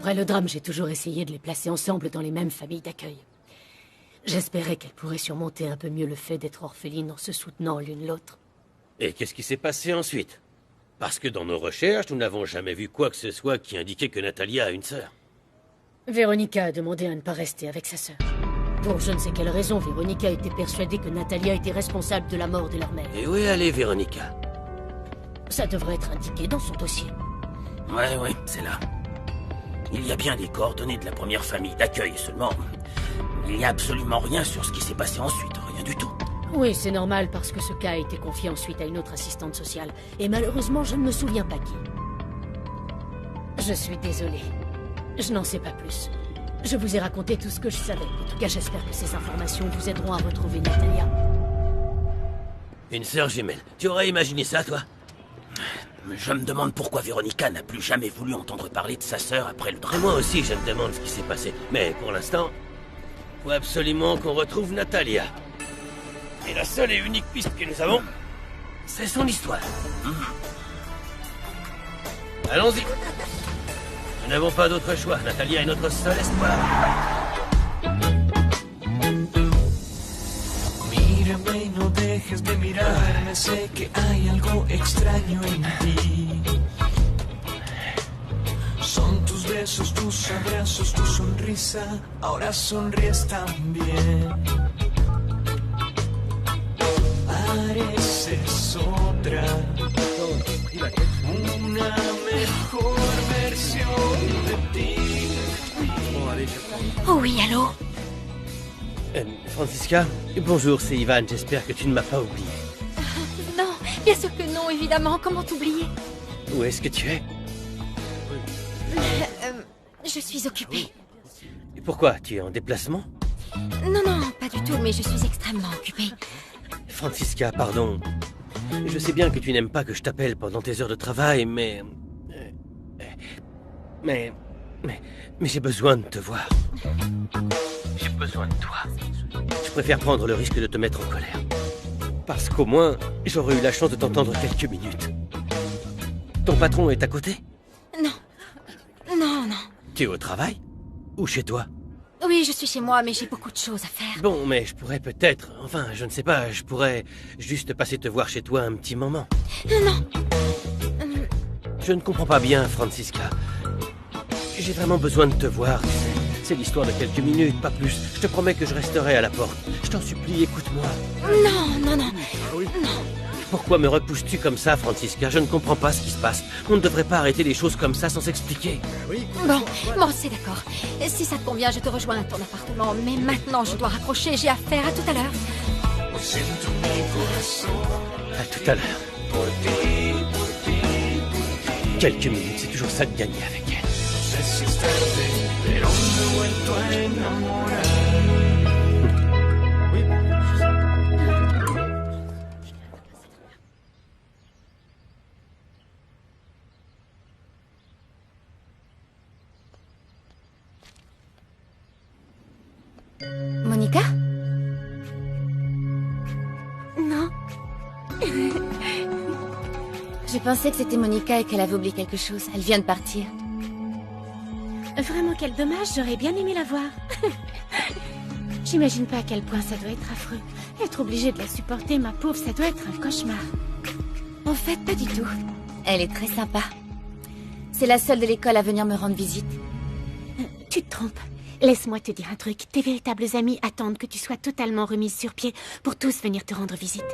Après le drame, j'ai toujours essayé de les placer ensemble dans les mêmes familles d'accueil. J'espérais qu'elles pourraient surmonter un peu mieux le fait d'être orphelines en se soutenant l'une l'autre. Et qu'est-ce qui s'est passé ensuite? Parce que dans nos recherches, nous n'avons jamais vu quoi que ce soit qui indiquait que Natalia a une sœur. Véronica a demandé à ne pas rester avec sa sœur. Pour je ne sais quelle raison, Véronica était persuadée que Natalia était responsable de la mort de leur mère. Et où est allée Véronica? Ça devrait être indiqué dans son dossier. Ouais, c'est là. Il y a bien des coordonnées de la première famille d'accueil seulement. Il n'y a absolument rien sur ce qui s'est passé ensuite, rien du tout. Oui, c'est normal parce que ce cas a été confié ensuite à une autre assistante sociale. Et malheureusement, je ne me souviens pas qui. Je suis désolée. Je n'en sais pas plus. Je vous ai raconté tout ce que je savais. En tout cas, j'espère que ces informations vous aideront à retrouver Natalia. Une sœur jumelle. Tu aurais imaginé ça, toi? Je me demande pourquoi Véronica n'a plus jamais voulu entendre parler de sa sœur après le Et drame. moi aussi, je me demande ce qui s'est passé. Mais pour l'instant, faut absolument qu'on retrouve Natalia. Et la seule et unique piste que nous avons, c'est son histoire. Allons-y. Nous n'avons pas d'autre choix. Natalia est notre seul espoir. Mírame y no dejes de mirarme, sé que hay algo extraño en ti. Son tus besos, tus abrazos, tu sonrisa, ahora sonríes también. Pareces otra, una mejor versión de ti. Oh oui, allô? Francisca, bonjour, c'est Ivan. J'espère que tu ne m'as pas oublié. Non, bien sûr que non, évidemment. Comment t'oublier? Où est-ce que tu es? Je suis occupée. Et pourquoi? Tu es en déplacement? Non, pas du tout, mais je suis extrêmement occupée. Francisca, pardon. Je sais bien que tu n'aimes pas que je t'appelle pendant tes heures de travail, mais j'ai besoin de te voir. J'ai besoin de toi. Je préfère prendre le risque de te mettre en colère. Parce qu'au moins, j'aurais eu la chance de t'entendre quelques minutes. Ton patron est à côté? Non. Tu es au travail? Ou chez toi? Oui, je suis chez moi, mais j'ai beaucoup de choses à faire. Bon, mais je pourrais peut-être... Enfin, je ne sais pas, je pourrais juste passer te voir chez toi un petit moment. Non. Je ne comprends pas bien, Francisca. J'ai vraiment besoin de te voir, tu sais. C'est l'histoire de quelques minutes, pas plus. Je te promets que je resterai à la porte. Je t'en supplie, écoute-moi. Non. Pourquoi me repousses-tu comme ça, Francisca? Je ne comprends pas ce qui se passe. On ne devrait pas arrêter les choses comme ça sans s'expliquer. Bon, c'est d'accord. Si ça te convient, je te rejoins à ton appartement. Mais maintenant, je dois raccrocher. J'ai affaire. À tout à l'heure. À tout à l'heure. Quelques minutes, c'est toujours ça de gagner avec elle. Monica? Non. Je pensais que c'était Monica et qu'elle avait oublié quelque chose. Elle vient de partir. Vraiment, quel dommage, j'aurais bien aimé la voir. J'imagine pas à quel point ça doit être affreux. Être obligée de la supporter, ma pauvre, ça doit être un cauchemar. En fait, pas du tout. Elle est très sympa. C'est la seule de l'école à venir me rendre visite. Tu te trompes. Laisse-moi te dire un truc. Tes véritables amis attendent que tu sois totalement remise sur pied pour tous venir te rendre visite.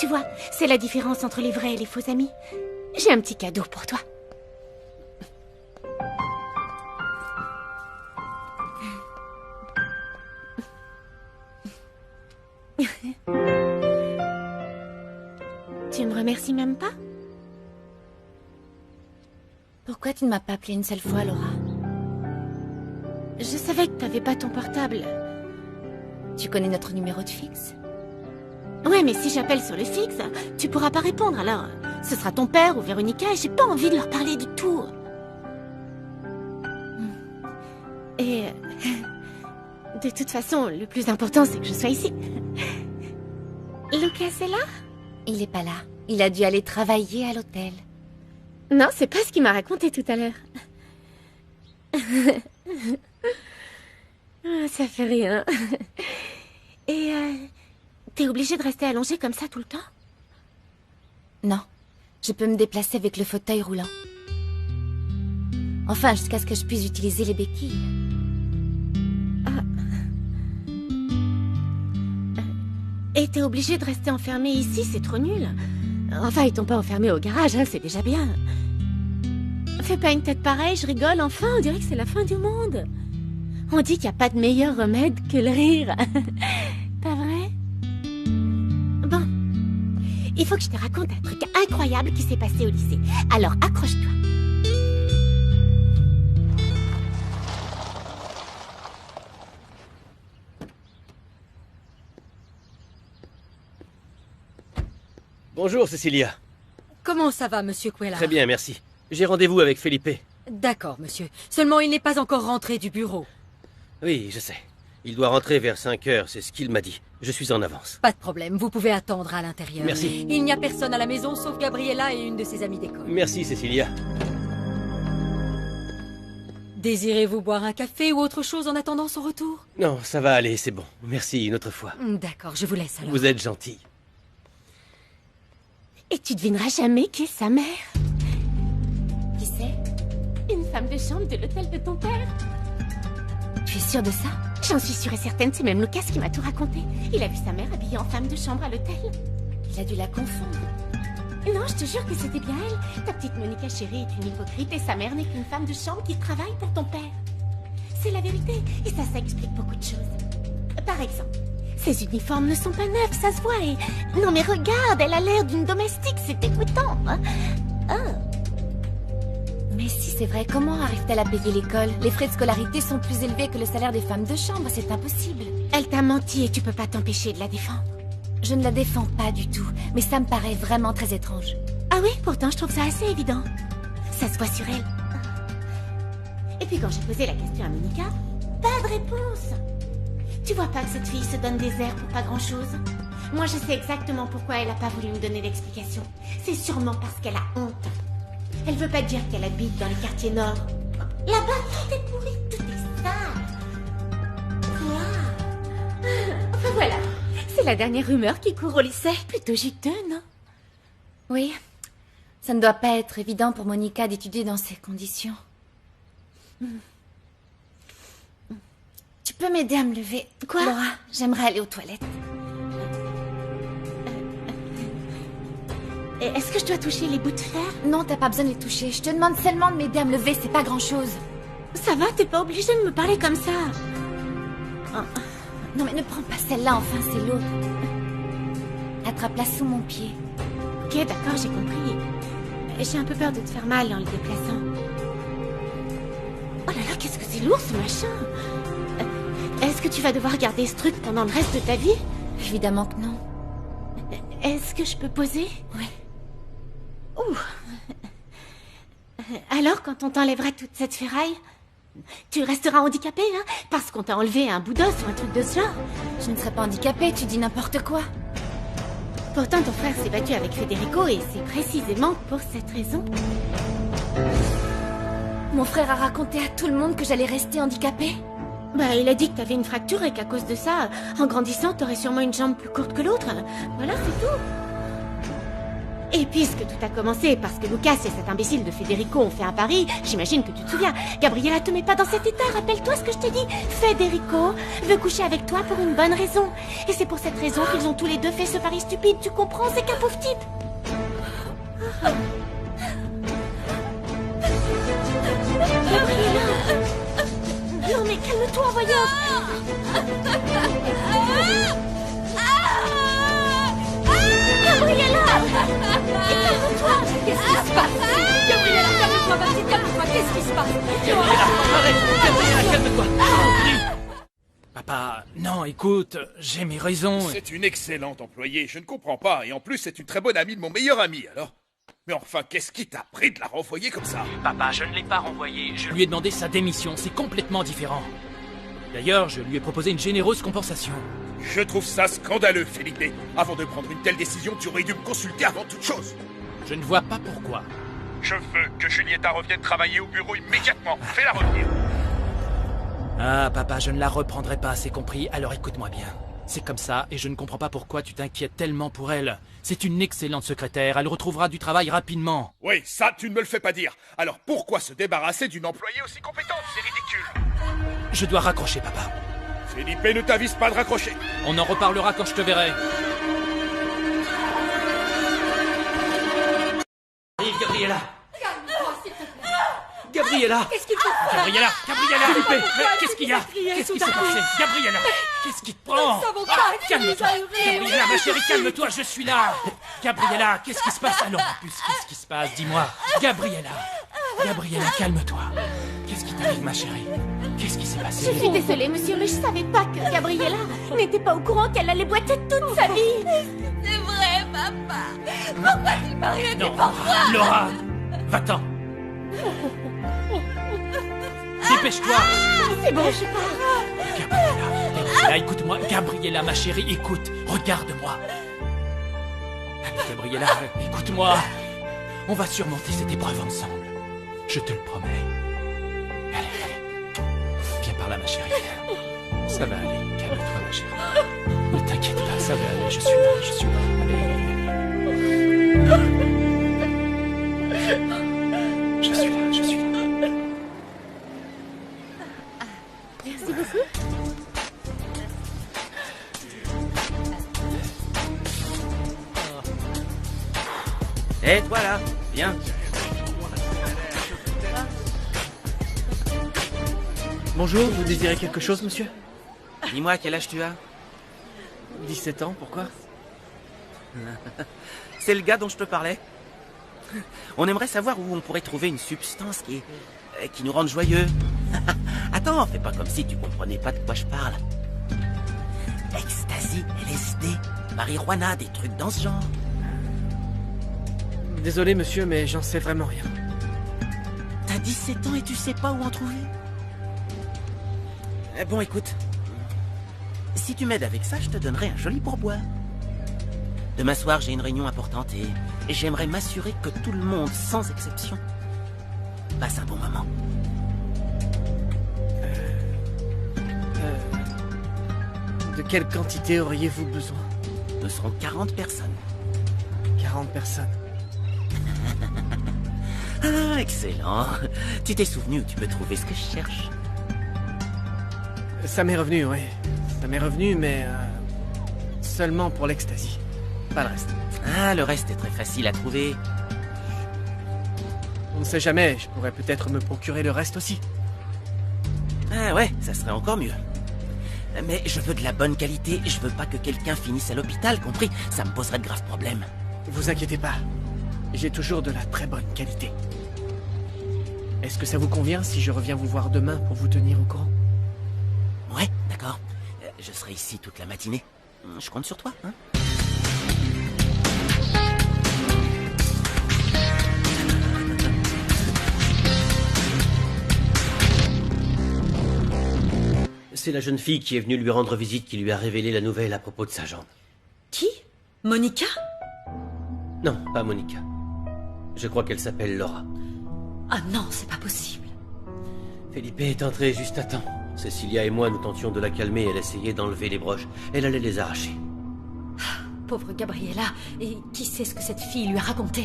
Tu vois, c'est la différence entre les vrais et les faux amis. J'ai un petit cadeau pour toi. Tu me remercies même pas? Pourquoi tu ne m'as pas appelé une seule fois, Laura? Je savais que t'avais pas ton portable. Tu connais notre numéro de fixe? Ouais, mais si j'appelle sur le fixe, tu pourras pas répondre, alors ce sera ton père ou Véronica et j'ai pas envie de leur parler du tout. Et... de toute façon, le plus important, c'est que je sois ici. Lucas est là? Il est pas là. Il a dû aller travailler à l'hôtel. Non, c'est pas ce qu'il m'a raconté tout à l'heure. Ah, ça fait rien. Et t'es obligée de rester allongée comme ça tout le temps? Non, je peux me déplacer avec le fauteuil roulant. Enfin, jusqu'à ce que je puisse utiliser les béquilles. Et t'es obligée de rester enfermée ici, c'est trop nul. Enfin, ils t'ont pas enfermée au garage, hein, c'est déjà bien. Fais pas une tête pareille, je rigole, enfin, on dirait que c'est la fin du monde. On dit qu'il n'y a pas de meilleur remède que le rire. Pas vrai? Bon, il faut que je te raconte un truc incroyable qui s'est passé au lycée. Alors, accroche-toi. Bonjour, Cecilia. Comment ça va, monsieur Cuellar? Très bien, merci. J'ai rendez-vous avec Felipe. D'accord, monsieur. Seulement, il n'est pas encore rentré du bureau. Oui, je sais. Il doit rentrer vers 5 heures, c'est ce qu'il m'a dit. Je suis en avance. Pas de problème, vous pouvez attendre à l'intérieur. Merci. Il n'y a personne à la maison sauf Gabriella et une de ses amies d'école. Merci, Cecilia. Désirez-vous boire un café ou autre chose en attendant son retour? Non, ça va aller, c'est bon. Merci, une autre fois. D'accord, je vous laisse alors. Vous êtes gentil. Et tu devineras jamais qui est sa mère. Qui c'est? Une femme de chambre de l'hôtel de ton père. Tu es sûre de ça? J'en suis sûre et certaine, c'est même Lucas qui m'a tout raconté. Il a vu sa mère habillée en femme de chambre à l'hôtel. Il a dû la confondre. Non, je te jure que c'était bien elle. Ta petite Monica chérie est une hypocrite et sa mère n'est qu'une femme de chambre qui travaille pour ton père. C'est la vérité, et ça explique beaucoup de choses. Par exemple, ses uniformes ne sont pas neufs, ça se voit, et... Non mais regarde, elle a l'air d'une domestique, c'est dégoûtant, hein. Mais si c'est vrai, comment arrive-t-elle à payer l'école? Les frais de scolarité sont plus élevés que le salaire des femmes de chambre, c'est impossible. Elle t'a menti et tu peux pas t'empêcher de la défendre. Je ne la défends pas du tout, mais ça me paraît vraiment très étrange. Ah oui, pourtant je trouve ça assez évident. Ça se voit sur elle. Et puis quand j'ai posé la question à Monica, pas de réponse. Tu vois pas que cette fille se donne des airs pour pas grand-chose? Moi je sais exactement pourquoi elle a pas voulu me donner d'explication. C'est sûrement parce qu'elle a honte. Elle veut pas dire qu'elle habite dans les quartiers nord. Là-bas, tout est pourri, tout est sale. Quoi? Enfin voilà, c'est la dernière rumeur qui court au lycée. Plutôt juteux, non? Oui, ça ne doit pas être évident pour Monica d'étudier dans ces conditions. Tu peux m'aider à me lever? Quoi? Laura, j'aimerais aller aux toilettes. Est-ce que je dois toucher les bouts de fer? Non, t'as pas besoin de les toucher. Je te demande seulement de m'aider à me lever, c'est pas grand-chose. Ça va, t'es pas obligée de me parler comme ça. Non mais ne prends pas celle-là, enfin c'est l'autre. Attrape-la sous mon pied. Ok, d'accord, j'ai compris. J'ai un peu peur de te faire mal en le déplaçant. Oh là là, qu'est-ce que c'est lourd ce machin. Est-ce que tu vas devoir garder ce truc pendant le reste de ta vie? Évidemment que non. Est-ce que je peux poser? Oui. Ouh. Alors, quand on t'enlèvera toute cette ferraille, tu resteras handicapée, hein? Parce qu'on t'a enlevé un bout d'os ou un truc de ce genre. Je ne serai pas handicapée, tu dis n'importe quoi. Pourtant, ton frère s'est battu avec Federico et c'est précisément pour cette raison. Mon frère a raconté à tout le monde que j'allais rester handicapée. Bah, il a dit que t'avais une fracture et qu'à cause de ça, en grandissant, t'aurais sûrement une jambe plus courte que l'autre. Voilà, c'est tout. Et puisque tout a commencé parce que Lucas et cet imbécile de Federico ont fait un pari, j'imagine que tu te souviens. Gabriella te met pas dans cet état, rappelle-toi ce que je t'ai dit. Federico veut coucher avec toi pour une bonne raison. Et c'est pour cette raison qu'ils ont tous les deux fait ce pari stupide, tu comprends? C'est qu'un pauvre type. Gabriella! Non mais calme-toi, voyons! Gabriella! Calme-toi! Qu'est-ce qui se passe? Gabriella, calme-toi, vas-y, calme-toi, qu'est-ce qui se passe? Gabriella, calme-toi. Papa, non, écoute, j'ai mes raisons. C'est une excellente employée, je ne comprends pas. Et en plus, c'est une très bonne amie de mon meilleur ami, alors. Mais enfin, qu'est-ce qui t'a pris de la renvoyer comme ça? Papa, je ne l'ai pas renvoyé. Je lui ai demandé sa démission, c'est complètement différent. D'ailleurs, je lui ai proposé une généreuse compensation. Je trouve ça scandaleux, Felipe. Avant de prendre une telle décision, tu aurais dû me consulter avant toute chose. Je ne vois pas pourquoi. Je veux que Julieta revienne travailler au bureau immédiatement. Fais-la revenir. Ah, papa, je ne la reprendrai pas, c'est compris. Alors écoute-moi bien. C'est comme ça, et je ne comprends pas pourquoi tu t'inquiètes tellement pour elle. C'est une excellente secrétaire, elle retrouvera du travail rapidement. Oui, ça, tu ne me le fais pas dire. Alors pourquoi se débarrasser d'une employée aussi compétente? C'est ridicule. Je dois raccrocher, papa. Felipe ne t'avise pas de raccrocher. On en reparlera quand je te verrai. Arrive, Gabriella. Gabriella. Qu'est-ce qu'il faut faire? Gabriella, Felipe, mais qu'est-ce qu'il y a? Qu'est-ce qui s'est passé? Gabriella, qu'est-ce qui te prend? Calme-toi. Gabriella, ma chérie, calme-toi, je suis là. Gabriella, qu'est-ce qui se passe? Alors, en plus, qu'est-ce qui se passe? Dis-moi. Gabriella, calme-toi. Qu'est-ce qui t'arrive, ma chérie? Qu'est-ce qui s'est passé? Je suis désolée, monsieur, mais je savais pas que Gabriella n'était pas au courant qu'elle allait boiter toute sa vie. C'est vrai, papa. Pourquoi tu m'as rien dit Non, pour moi? Laura, va-t'en. Dépêche-toi. C'est bon, je pars. Gabriella, écoute-moi. Gabriella, ma chérie, écoute. Regarde-moi. Allez, Gabriella, écoute-moi. On va surmonter cette épreuve ensemble. Je te le promets. Allez. Viens par là, ma chérie. Ça va aller. Calme-toi, ma chérie. Ne t'inquiète pas, ça va aller. Je suis là. Allez. Je suis là. Merci beaucoup. Hé, toi là, viens. Bonjour, vous désirez quelque chose, monsieur? Dis-moi, quel âge tu as? 17 ans, pourquoi? C'est le gars dont je te parlais. On aimerait savoir où on pourrait trouver une substance qui nous rende joyeux. Attends, fais pas comme si tu comprenais pas de quoi je parle. Ecstasy, LSD, marijuana, des trucs dans ce genre. Désolé, monsieur, mais j'en sais vraiment rien. T'as 17 ans et tu sais pas où en trouver? Bon, écoute. Si tu m'aides avec ça, je te donnerai un joli pourboire. Demain soir, j'ai une réunion importante et j'aimerais m'assurer que tout le monde, sans exception, passe un bon moment. De quelle quantité auriez-vous besoin? Nous serons 40 personnes. 40 personnes. Ah, excellent. Tu t'es souvenu où tu peux trouver ce que je cherche? Ça m'est revenu, oui. Ça m'est revenu, mais seulement pour l'ecstasy. Pas le reste. Ah, le reste est très facile à trouver. On ne sait jamais, je pourrais peut-être me procurer le reste aussi. Ah ouais, ça serait encore mieux. Mais je veux de la bonne qualité, je veux pas que quelqu'un finisse à l'hôpital, compris? Ça me poserait de graves problèmes. Vous inquiétez pas, j'ai toujours de la très bonne qualité. Est-ce que ça vous convient si je reviens vous voir demain pour vous tenir au courant? Ouais, d'accord. Je serai ici toute la matinée. Je compte sur toi, hein? C'est la jeune fille qui est venue lui rendre visite qui lui a révélé la nouvelle à propos de sa jambe. Qui? Monica? Non, pas Monica. Je crois qu'elle s'appelle Laura. Ah non, c'est pas possible. Felipe est entré juste à temps. Cecilia et moi, nous tentions de la calmer et elle essayait d'enlever les broches. Elle allait les arracher. Pauvre Gabriella. Et qui sait ce que cette fille lui a raconté?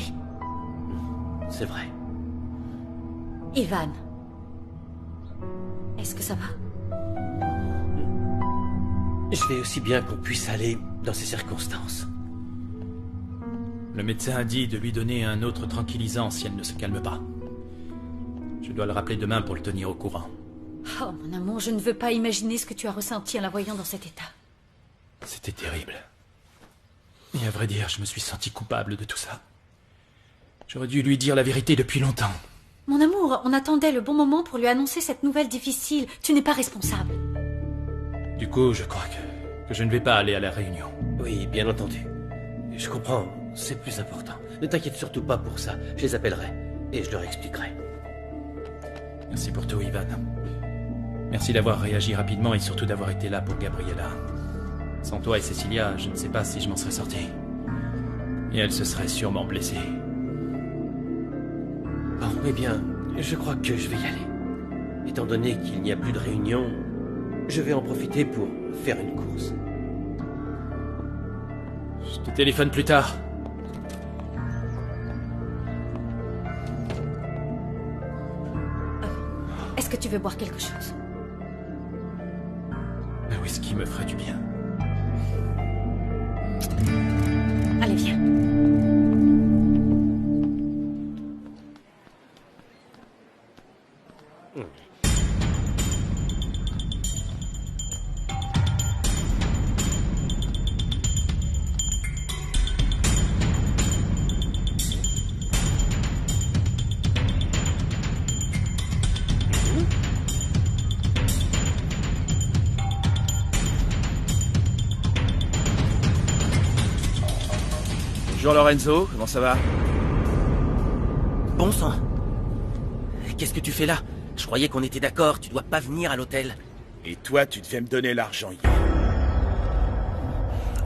C'est vrai. Ivan. Est-ce que ça va? Je vais aussi bien qu'on puisse aller dans ces circonstances. Le médecin a dit de lui donner un autre tranquillisant si elle ne se calme pas. Je dois le rappeler demain pour le tenir au courant. Oh, mon amour, je ne veux pas imaginer ce que tu as ressenti en la voyant dans cet état. C'était terrible. Et à vrai dire, je me suis senti coupable de tout ça. J'aurais dû lui dire la vérité depuis longtemps. Mon amour, on attendait le bon moment pour lui annoncer cette nouvelle difficile. Tu n'es pas responsable. Du coup, je crois que je ne vais pas aller à la réunion. Oui, bien entendu. Je comprends, c'est plus important. Ne t'inquiète surtout pas pour ça. Je les appellerai et je leur expliquerai. Merci pour tout, Ivan. Merci d'avoir réagi rapidement et surtout d'avoir été là pour Gabriella. Sans toi et Cecilia, je ne sais pas si je m'en serais sorti. Et elle se serait sûrement blessée. Bon, eh bien, je crois que je vais y aller. Étant donné qu'il n'y a plus de réunion, je vais en profiter pour faire une course. Je te téléphone plus tard. Est-ce que tu veux boire quelque chose? Un whisky me ferait du bien. Allez, viens. Bonjour Lorenzo, comment ça va? Bon sang. Qu'est-ce que tu fais là? Je croyais qu'on était d'accord, tu dois pas venir à l'hôtel. Et toi, tu devais me donner l'argent hier.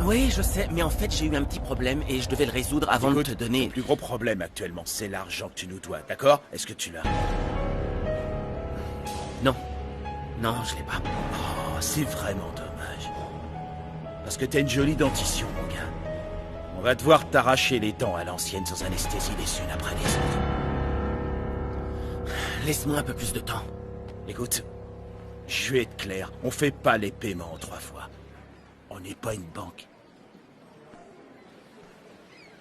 Oui, je sais, mais en fait, j'ai eu un petit problème et je devais le résoudre avant de te donner... Le plus gros problème actuellement, c'est l'argent que tu nous dois, d'accord? Est-ce que tu l'as? Non. Non, je l'ai pas. Oh, c'est vraiment dommage. Parce que t'as une jolie dentition, mon gars. On va devoir t'arracher les dents à l'ancienne sans anesthésie les unes après les autres. Laisse-moi un peu plus de temps. Écoute, je vais être clair, on fait pas les paiements en 3 fois. On n'est pas une banque.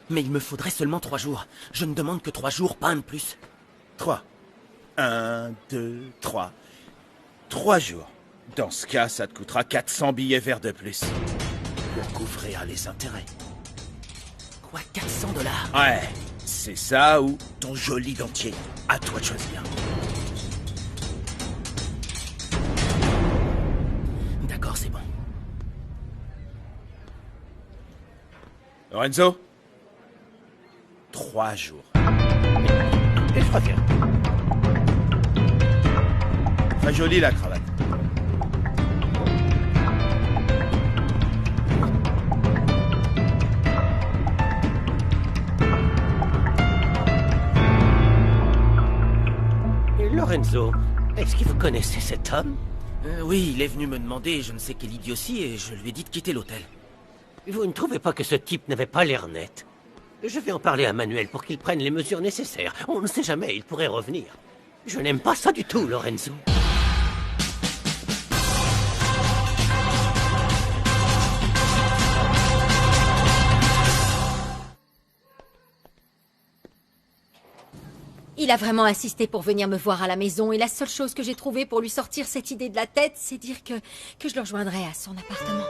Mais il me faudrait seulement 3 jours. Je ne demande que 3 jours, pas un de plus. 3. 1, 2, 3. 3 jours. Dans ce cas, ça te coûtera 400 billets verts de plus. Pour couvrir les intérêts. Quoi, 400 $? Ouais, c'est ça ou ton joli dentier. À toi de choisir. D'accord, c'est bon. Lorenzo 3 jours. Et je reviens. Très jolie la cravate. Lorenzo, est-ce que vous connaissez cet homme? Oui, il est venu me demander je ne sais quelle idiotie et je lui ai dit de quitter l'hôtel. Vous ne trouvez pas que ce type n'avait pas l'air net? Je vais en parler à Manuel pour qu'il prenne les mesures nécessaires. On ne sait jamais, il pourrait revenir. Je n'aime pas ça du tout, Lorenzo. Il a vraiment insisté pour venir me voir à la maison et la seule chose que j'ai trouvée pour lui sortir cette idée de la tête, c'est dire que je le rejoindrai à son appartement.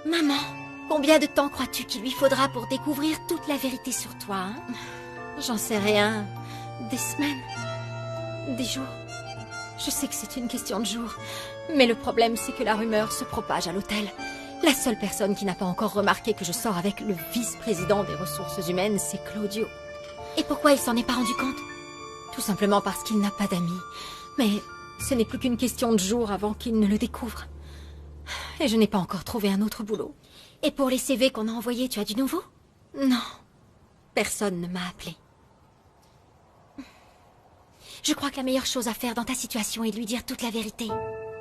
Maman, combien de temps crois-tu qu'il lui faudra pour découvrir toute la vérité sur toi, hein? J'en sais rien. Des semaines? Des jours? Je sais que c'est une question de jours. Mais le problème, c'est que la rumeur se propage à l'hôtel. La seule personne qui n'a pas encore remarqué que je sors avec le vice-président des ressources humaines, c'est Claudio. Et pourquoi il s'en est pas rendu compte? Tout simplement parce qu'il n'a pas d'amis. Mais ce n'est plus qu'une question de jours avant qu'il ne le découvre. Et je n'ai pas encore trouvé un autre boulot. Et pour les CV qu'on a envoyés, tu as du nouveau? Non. Personne ne m'a appelé. Je crois que la meilleure chose à faire dans ta situation est de lui dire toute la vérité.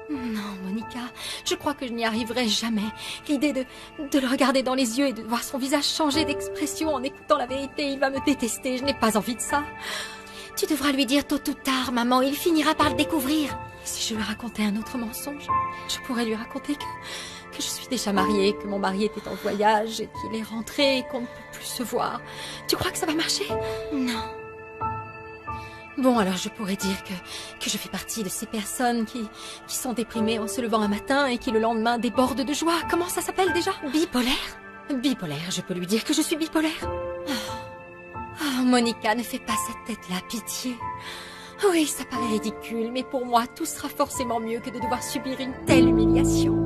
Non, Monica, je crois que je n'y arriverai jamais. L'idée de le regarder dans les yeux et de voir son visage changer d'expression en écoutant la vérité, il va me détester, je n'ai pas envie de ça. Tu devras lui dire tôt ou tard, maman, il finira par le découvrir. Si je lui racontais un autre mensonge, je pourrais lui raconter que je suis déjà mariée, que mon mari était en voyage et qu'il est rentré et qu'on ne peut plus se voir. Tu crois que ça va marcher? Non. Bon, alors je pourrais dire que je fais partie de ces personnes qui sont déprimées en se levant un matin et qui le lendemain débordent de joie. Comment ça s'appelle déjà? Bipolaire? Bipolaire, je peux lui dire que je suis bipolaire. Oh, Monica, ne fais pas cette tête-là, pitié. Oui, ça paraît ridicule, mais pour moi, tout sera forcément mieux que de devoir subir une telle humiliation.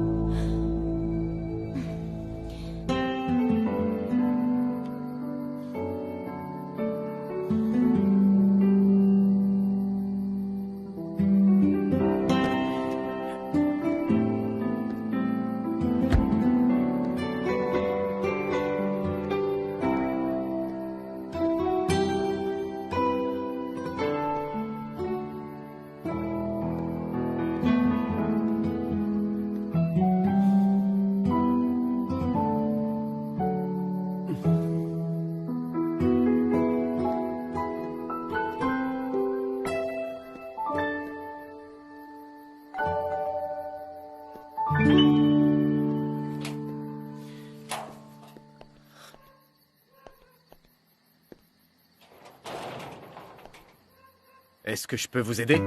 Est-ce que je peux vous aider?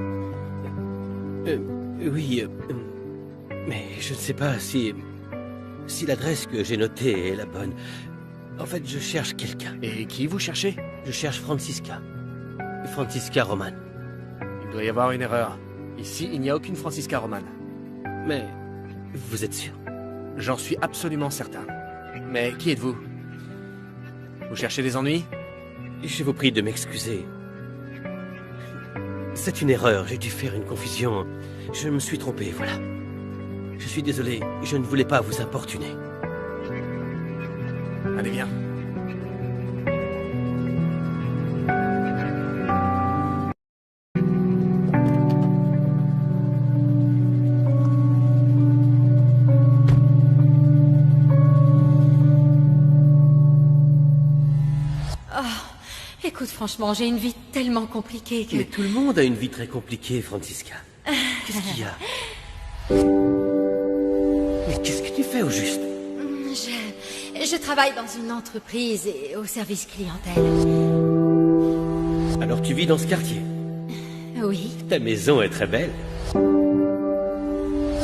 Oui, mais je ne sais pas si l'adresse que j'ai notée est la bonne. En fait, je cherche quelqu'un. Et qui vous cherchez? Je cherche Francisca. Francisca Roman. Il doit y avoir une erreur. Ici, il n'y a aucune Francisca Roman. Mais vous êtes sûr? J'en suis absolument certain. Mais qui êtes-vous? Vous cherchez des ennuis? Je vous prie de m'excuser. C'est une erreur, j'ai dû faire une confusion. Je me suis trompé, voilà. Je suis désolé, je ne voulais pas vous importuner. Allez, viens. Écoute, franchement, j'ai une vie tellement compliquée que... Mais tout le monde a une vie très compliquée, Francisca. Qu'est-ce qu'il y a? Mais qu'est-ce que tu fais au juste? Je travaille dans une entreprise et au service clientèle. Alors tu vis dans ce quartier? Oui. Ta maison est très belle.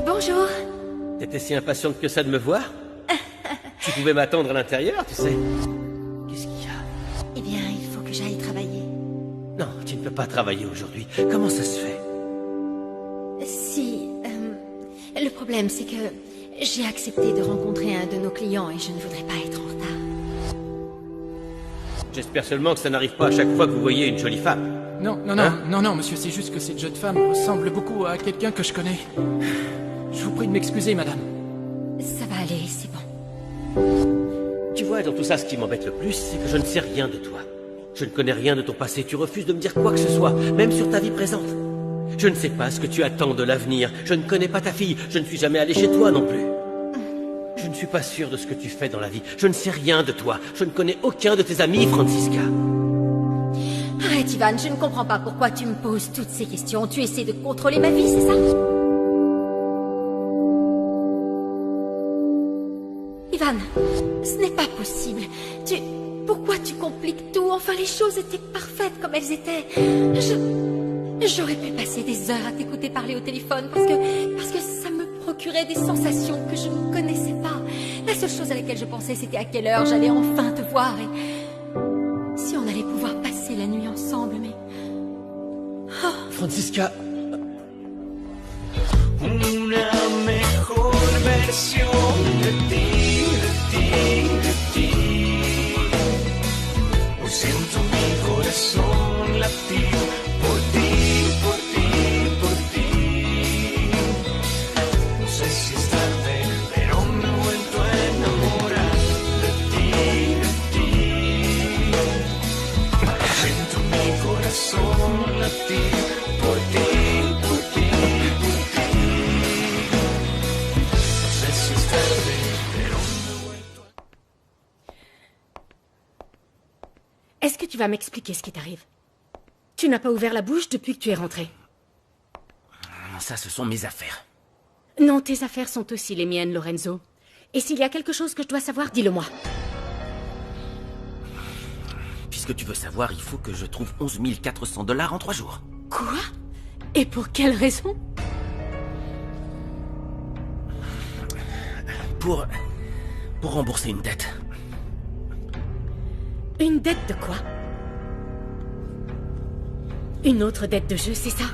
Bonjour. T'étais si impatiente que ça de me voir? Tu pouvais m'attendre à l'intérieur, tu sais. Qu'est-ce qu'il y a? Eh bien, il faut que j'aille travailler. Non, tu ne peux pas travailler aujourd'hui. Comment ça se fait? Si... le problème, c'est que j'ai accepté de rencontrer un de nos clients et je ne voudrais pas être en retard. J'espère seulement que ça n'arrive pas à chaque fois que vous voyez une jolie femme. Non, monsieur, c'est juste que cette jeune femme ressemble beaucoup à quelqu'un que je connais. Je vous prie de m'excuser, madame. Ça va aller, c'est bon. Tu vois, dans tout ça, ce qui m'embête le plus, c'est que je ne sais rien de toi. Je ne connais rien de ton passé. Tu refuses de me dire quoi que ce soit, même sur ta vie présente. Je ne sais pas ce que tu attends de l'avenir. Je ne connais pas ta fille. Je ne suis jamais allé chez toi non plus. Je ne suis pas sûr de ce que tu fais dans la vie. Je ne sais rien de toi. Je ne connais aucun de tes amis, Francisca. Arrête, Ivan, je ne comprends pas pourquoi tu me poses toutes ces questions. Tu essaies de contrôler ma vie, c'est ça? Ivan, ce n'est pas possible. Pourquoi tu compliques tout? Enfin, les choses étaient parfaites comme elles étaient. J'aurais pu passer des heures à t'écouter parler au téléphone parce que ça me procurait des sensations que je ne connaissais pas. La seule chose à laquelle je pensais, c'était à quelle heure j'allais enfin te voir et si on allait pouvoir passer la nuit ensemble, mais... Oh. Francisca... Una mejor versión de ti. Hoy siento mi corazón latir por ti. No sé si es tarde, pero me he vuelto a enamorar de ti. Siento mi corazón latir por ti. No sé si es tarde, pero me he vuelto a... Est-ce que tu vas m'expliquer ce qui t'arrive? Tu n'as pas ouvert la bouche depuis que tu es rentré. Ça, ce sont mes affaires. Non, tes affaires sont aussi les miennes, Lorenzo. Et s'il y a quelque chose que je dois savoir, dis-le-moi. Puisque tu veux savoir, il faut que je trouve 11 400 $ en 3 jours. Quoi? Et pour quelle raison? Pour rembourser une dette. Une dette de quoi? Une autre dette de jeu, c'est ça?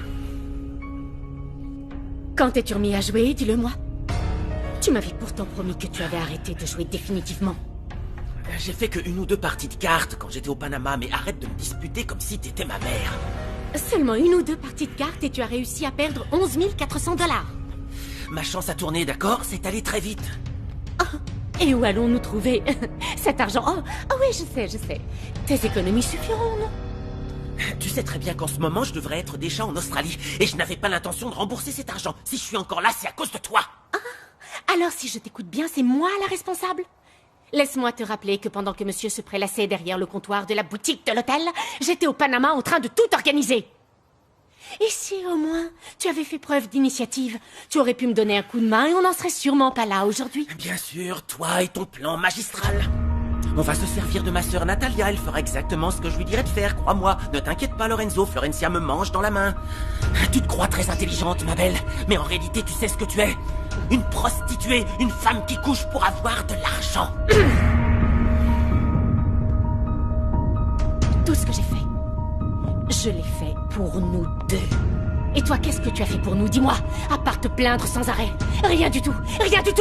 Quand t'es-tu remis à jouer, dis-le-moi. Tu m'avais pourtant promis que tu avais arrêté de jouer définitivement. J'ai fait que 1 ou 2 parties de cartes quand j'étais au Panama, mais arrête de me disputer comme si t'étais ma mère. Seulement 1 ou 2 parties de cartes et tu as réussi à perdre 11 400 $. Ma chance a tourné, d'accord? C'est allé très vite. Oh, et où allons-nous trouver cet argent? Oh oui, je sais. Tes économies suffiront, non? Tu sais très bien qu'en ce moment, je devrais être déjà en Australie. Et je n'avais pas l'intention de rembourser cet argent. Si je suis encore là, c'est à cause de toi. Ah, alors si je t'écoute bien, c'est moi la responsable? Laisse-moi te rappeler que pendant que monsieur se prélassait derrière le comptoir de la boutique de l'hôtel, j'étais au Panama en train de tout organiser. Et si au moins tu avais fait preuve d'initiative, tu aurais pu me donner un coup de main et on n'en serait sûrement pas là aujourd'hui. Bien sûr, toi et ton plan magistral. On va se servir de ma sœur Natalia, elle fera exactement ce que je lui dirais de faire, crois-moi. Ne t'inquiète pas, Lorenzo, Florencia me mange dans la main. Tu te crois très intelligente, ma belle, mais en réalité, tu sais ce que tu es. Une prostituée, une femme qui couche pour avoir de l'argent. Tout ce que j'ai fait, je l'ai fait pour nous deux. Et toi, qu'est-ce que tu as fait pour nous? Dis-moi, à part te plaindre sans arrêt. Rien du tout,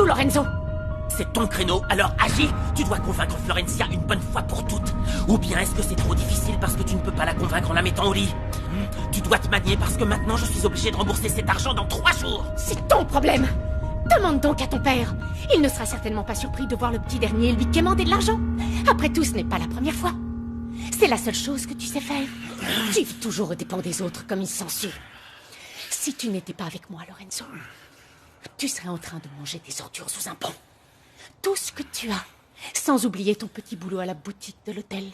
Lorenzo. C'est ton créneau, alors agis. Tu dois convaincre Florencia une bonne fois pour toutes. Ou bien est-ce que c'est trop difficile parce que tu ne peux pas la convaincre en la mettant au lit? Tu dois te manier parce que maintenant je suis obligé de rembourser cet argent dans 3 jours. C'est ton problème. Demande donc à ton père. Il ne sera certainement pas surpris de voir le petit dernier lui quémander de l'argent. Après tout, ce n'est pas la première fois. C'est la seule chose que tu sais faire. Tu vis toujours aux dépens des autres comme une sangsue. Si tu n'étais pas avec moi, Lorenzo, tu serais en train de manger des ordures sous un pont. Tout ce que tu as, sans oublier ton petit boulot à la boutique de l'hôtel,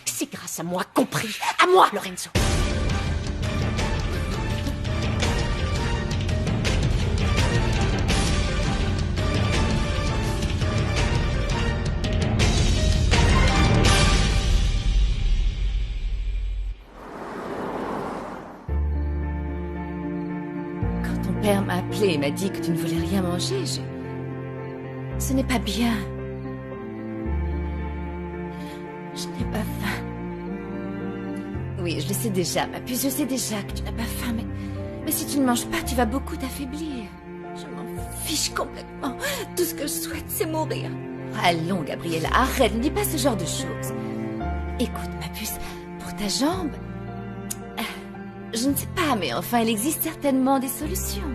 c'est grâce à moi, compris. À moi, Lorenzo. Mon père m'a appelé et m'a dit que tu ne voulais rien manger. Ce n'est pas bien. Je n'ai pas faim. Oui, je le sais déjà, ma puce, je sais déjà que tu n'as pas faim, mais si tu ne manges pas, tu vas beaucoup t'affaiblir. Je m'en fiche complètement. Tout ce que je souhaite, c'est mourir. Allons, Gabriella, arrête, ne dis pas ce genre de choses. Écoute, ma puce, pour ta jambe... Je ne sais pas, mais enfin, il existe certainement des solutions.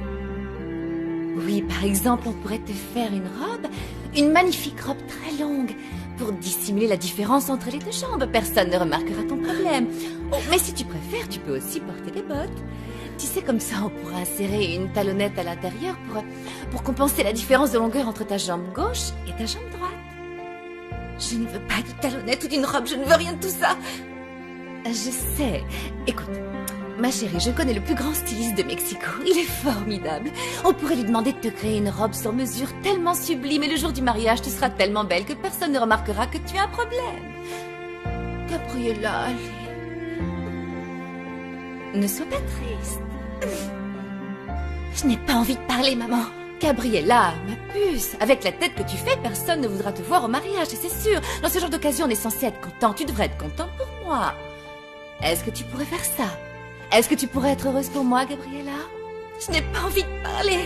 Oui, par exemple, on pourrait te faire une robe, une magnifique robe très longue, pour dissimuler la différence entre les deux jambes. Personne ne remarquera ton problème. Oh, mais si tu préfères, tu peux aussi porter des bottes. Tu sais, comme ça, on pourra insérer une talonnette à l'intérieur pour compenser la différence de longueur entre ta jambe gauche et ta jambe droite. Je ne veux pas de talonnette ou d'une robe, je ne veux rien de tout ça. Je sais. Écoute... Ma chérie, je connais le plus grand styliste de Mexico. Il est formidable. On pourrait lui demander de te créer une robe sur mesure tellement sublime et le jour du mariage, tu seras tellement belle que personne ne remarquera que tu as un problème. Gabriella, allez. Ne sois pas triste. Je n'ai pas envie de parler, maman. Gabriella, ma puce, avec la tête que tu fais, personne ne voudra te voir au mariage, et c'est sûr. Dans ce genre d'occasion, on est censé être content. Tu devrais être content pour moi. Est-ce que tu pourrais faire ça? Est-ce que tu pourrais être heureuse pour moi, Gabriella? Je n'ai pas envie de parler.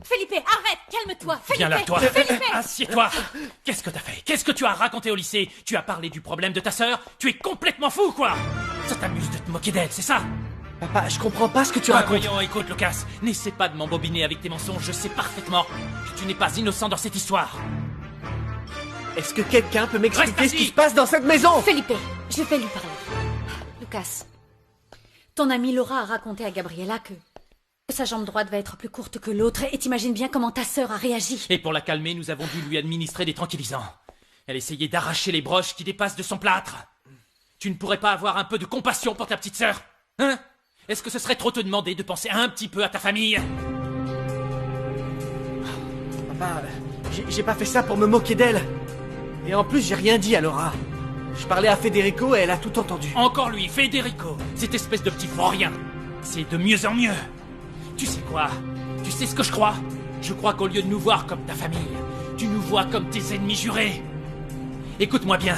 Felipe, arrête, calme-toi. Viens là, toi. Felipe. Assieds-toi. Qu'est-ce que t'as fait? Qu'est-ce que tu as raconté au lycée? Tu as parlé du problème de ta sœur? Tu es complètement fou, quoi. Ça t'amuse de te moquer d'elle, c'est ça? Papa, je comprends pas ce que tu racontes. Voyons, écoute, Lucas, n'essaie pas de m'embobiner avec tes mensonges. Je sais parfaitement que tu n'es pas innocent dans cette histoire. Est-ce que quelqu'un peut m'expliquer ce qui se passe dans cette maison? Felipe, je vais lui parler. Lucas, ton amie Laura a raconté à Gabriella que sa jambe droite va être plus courte que l'autre et t'imagines bien comment ta sœur a réagi. Et pour la calmer, nous avons dû lui administrer des tranquillisants. Elle essayait d'arracher les broches qui dépassent de son plâtre. Tu ne pourrais pas avoir un peu de compassion pour ta petite sœur? Hein? Est-ce que ce serait trop te demander de penser un petit peu à ta famille? Papa, j'ai pas fait ça pour me moquer d'elle. Et en plus, j'ai rien dit à Laura. Je parlais à Federico et elle a tout entendu. Encore lui, Federico, cette espèce de petit vaurien. C'est de mieux en mieux. Tu sais quoi? Tu sais ce que je crois? Je crois qu'au lieu de nous voir comme ta famille, tu nous vois comme tes ennemis jurés. Écoute-moi bien.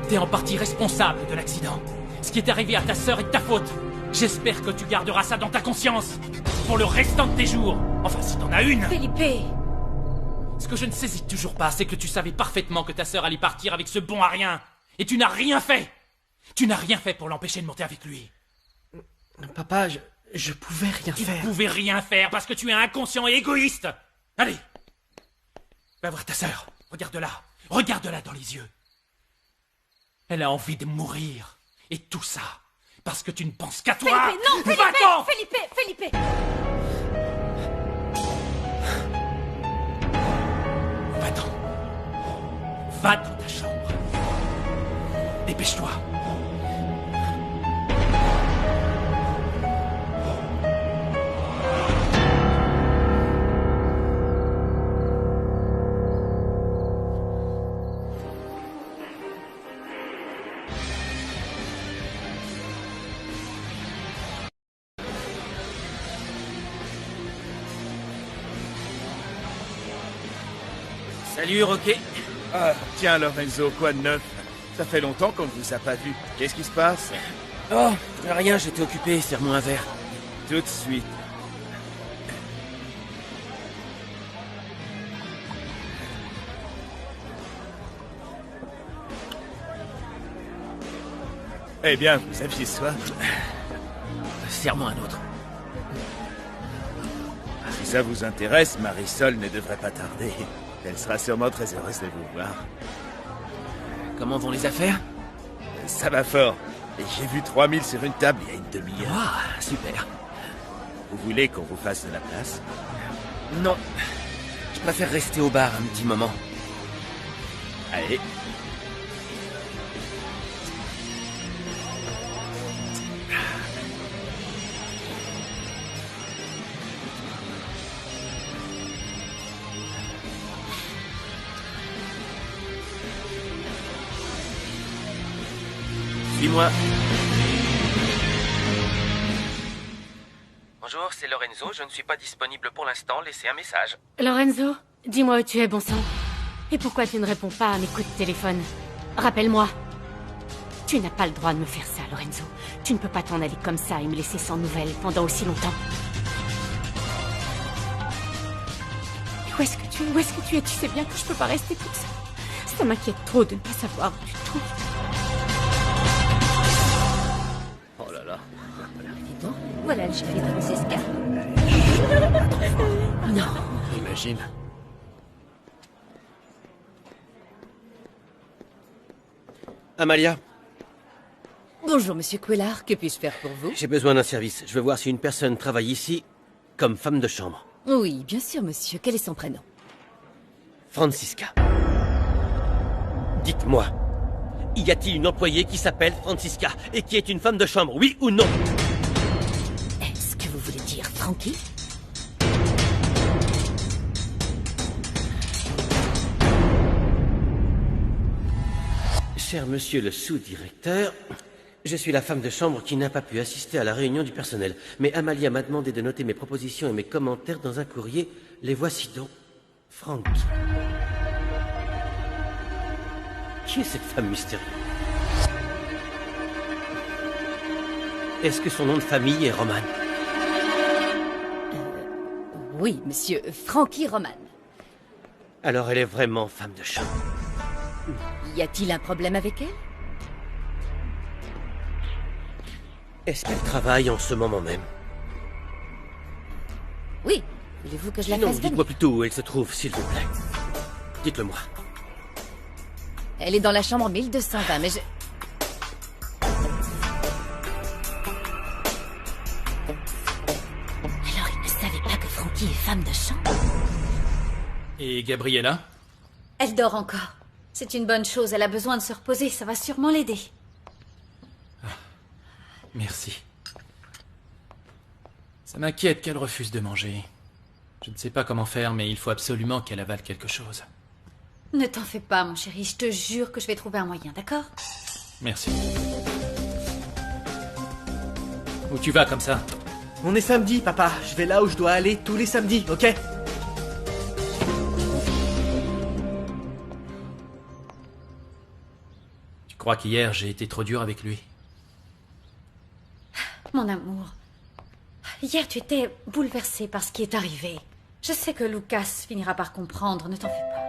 T'es en partie responsable de l'accident. Ce qui est arrivé à ta sœur est de ta faute. J'espère que tu garderas ça dans ta conscience. Pour le restant de tes jours. Enfin, si t'en as une. Felipe. Ce que je ne saisis toujours pas, c'est que tu savais parfaitement que ta sœur allait partir avec ce bon à rien. Et tu n'as rien fait. Tu n'as rien fait pour l'empêcher de monter avec lui. Papa, je pouvais rien faire. Tu pouvais rien faire parce que tu es inconscient et égoïste. Allez. Va voir ta sœur. Regarde-la. Regarde-la dans les yeux. Elle a envie de mourir. Et tout ça, parce que tu ne penses qu'à toi. Felipe, non, Felipe, Va-t'en. Felipe. Va-t'en. Va dans ta chambre. Dépêche-toi. Salut, Rocket. Ah, tiens, Lorenzo, quoi de neuf? Ça fait longtemps qu'on ne vous a pas vu. Qu'est-ce qui se passe? Oh, rien, j'étais occupé, serre-moi un verre. Tout de suite. Eh bien, vous aviez soif? Serre-moi un autre. Si ça vous intéresse, Marisol ne devrait pas tarder. Elle sera sûrement très heureuse de vous voir. Comment vont les affaires? Ça va fort. Et j'ai vu 3000 sur une table il y a une demi-heure. Ah, super. Vous voulez qu'on vous fasse de la place? Non. Je préfère rester au bar un petit moment. Allez. Suis-moi. Bonjour, c'est Lorenzo. Je ne suis pas disponible pour l'instant. Laissez un message. Lorenzo, dis-moi où tu es, bon sang. Et pourquoi tu ne réponds pas à mes coups de téléphone? Rappelle-moi. Tu n'as pas le droit de me faire ça, Lorenzo. Tu ne peux pas t'en aller comme ça et me laisser sans nouvelles pendant aussi longtemps. Où est-ce que tu es? Où est-ce que tu es? Tu sais bien que je peux pas rester toute seule. Ça m'inquiète trop de ne pas savoir où tu te trouves. Oh là là. Dis donc, voilà le chéri de Francesca. Non. Imagine. Amalia, Bonjour, monsieur Quellard. Que puis-je faire pour vous? j'ai besoin d'un service. Je veux voir si une personne travaille ici comme femme de chambre. Oui, bien sûr, monsieur. Quel est son prénom? Francisca. Dites-moi, y a-t-il une employée qui s'appelle Francisca et qui est une femme de chambre, oui ou non? Est-ce que vous voulez dire Frankie? Cher monsieur le sous-directeur, je suis la femme de chambre qui n'a pas pu assister à la réunion du personnel. Mais Amalia m'a demandé de noter mes propositions et mes commentaires dans un courrier. Les voici donc. Frankie. Qui est cette femme mystérieuse? Est-ce que son nom de famille est Roman? Oui, monsieur. Frankie Roman. Alors elle est vraiment femme de chambre. Y a-t-il un problème avec elle? Est-ce qu'elle travaille en ce moment même? Oui. Voulez-vous que je la Non, fasse venir? dites-moi plutôt où elle se trouve, s'il vous plaît. Dites-le-moi. Elle est dans la chambre 1220, mais je... Alors, il ne savait pas que Frankie est femme de chambre? Et Gabriella? Elle dort encore. C'est une bonne chose, elle a besoin de se reposer, ça va sûrement l'aider. Merci. Ça m'inquiète qu'elle refuse de manger. Je ne sais pas comment faire, mais il faut absolument qu'elle avale quelque chose. Ne t'en fais pas, mon chéri, je te jure que je vais trouver un moyen, d'accord? Merci. Où tu vas comme ça? On est samedi, papa. Je vais là où je dois aller tous les samedis, ok? Tu crois qu'hier j'ai été trop dur avec lui? Mon amour, hier tu étais bouleversée par ce qui est arrivé. Je sais que Lucas finira par comprendre, ne t'en fais pas.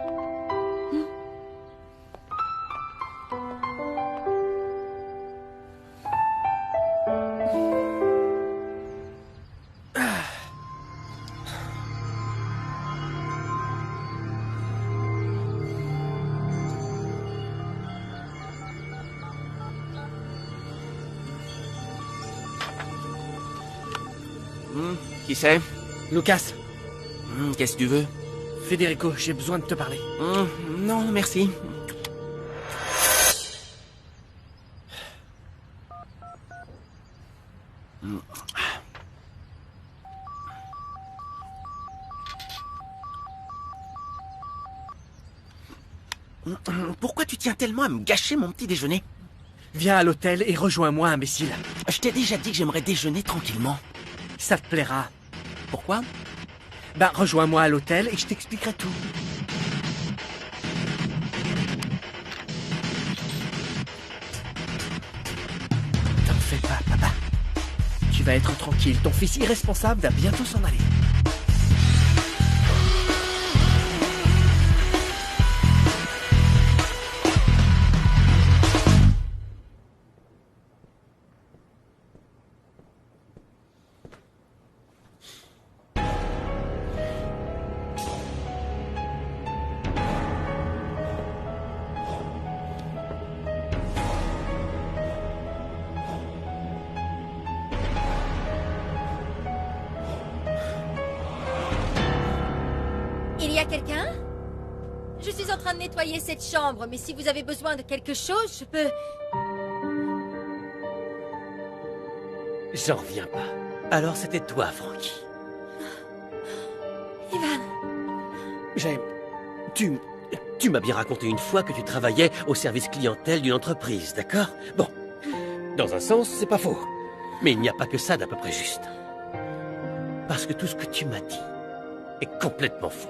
Qui c'est? Lucas. Qu'est-ce que tu veux? Federico, j'ai besoin de te parler. Non, merci. Pourquoi tu tiens tellement à me gâcher mon petit déjeuner? Viens à l'hôtel et rejoins-moi, imbécile. Je t'ai déjà dit que j'aimerais déjeuner tranquillement. Ça te plaira. Pourquoi? Ben, rejoins-moi à l'hôtel et je t'expliquerai tout. T'en fais pas, papa. Tu vas être tranquille. Ton fils irresponsable va bientôt s'en aller. Il y a quelqu'un? Je suis en train de nettoyer cette chambre, mais si vous avez besoin de quelque chose, je peux... J'en reviens pas. Alors c'était toi, Frankie. Ivan. Tu m'as bien raconté une fois que tu travaillais au service clientèle d'une entreprise, d'accord? Bon, dans un sens, c'est pas faux. Mais il n'y a pas que ça d'à peu près juste. Parce que tout ce que tu m'as dit est complètement faux.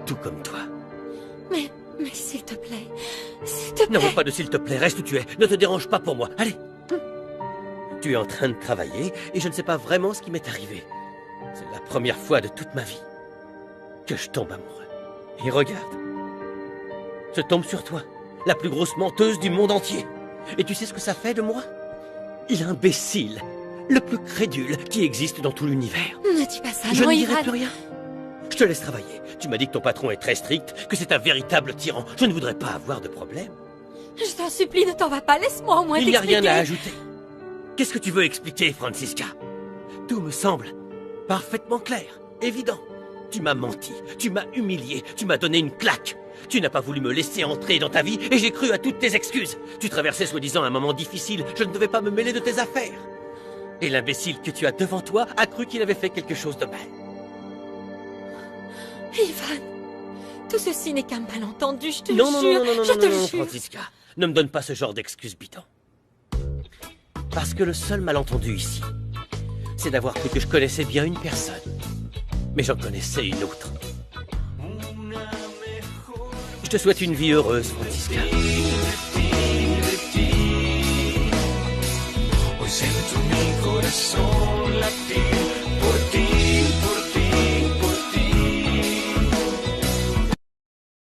Tout comme toi. Mais s'il te plaît, s'il te plaît... Non, pas de s'il te plaît, reste où tu es. Ne te dérange pas pour moi, allez. Tu es en train de travailler et je ne sais pas vraiment ce qui m'est arrivé. C'est la première fois de toute ma vie que je tombe amoureux. Et regarde, je tombe sur toi, la plus grosse menteuse du monde entier. Et tu sais ce que ça fait de moi? L'imbécile, le plus crédule qui existe dans tout l'univers. Ne dis pas ça, Je non, ne dirai Ivan. plus rien. Je te laisse travailler. Tu m'as dit que ton patron est très strict, que c'est un véritable tyran. Je ne voudrais pas avoir de problème. Je t'en supplie, ne t'en va pas, laisse-moi au moins Il n'y a t'expliquer. rien à ajouter. Qu'est-ce que tu veux expliquer, Francisca? Tout me semble parfaitement clair, évident. Tu m'as menti, tu m'as humilié, tu m'as donné une claque. Tu n'as pas voulu me laisser entrer dans ta vie et j'ai cru à toutes tes excuses. Tu traversais soi-disant un moment difficile, je ne devais pas me mêler de tes affaires. Et l'imbécile que tu as devant toi a cru qu'il avait fait quelque chose de mal. Ivan, tout ceci n'est qu'un malentendu, je te Non, jure, je te non, jure. Francisca, ne me donne pas ce genre d'excuses bidons. Parce que le seul malentendu ici, c'est d'avoir cru que je connaissais bien une personne. Mais j'en connaissais une autre. Je te souhaite une vie heureuse, Francisca. Hoy siento mi corazón latir.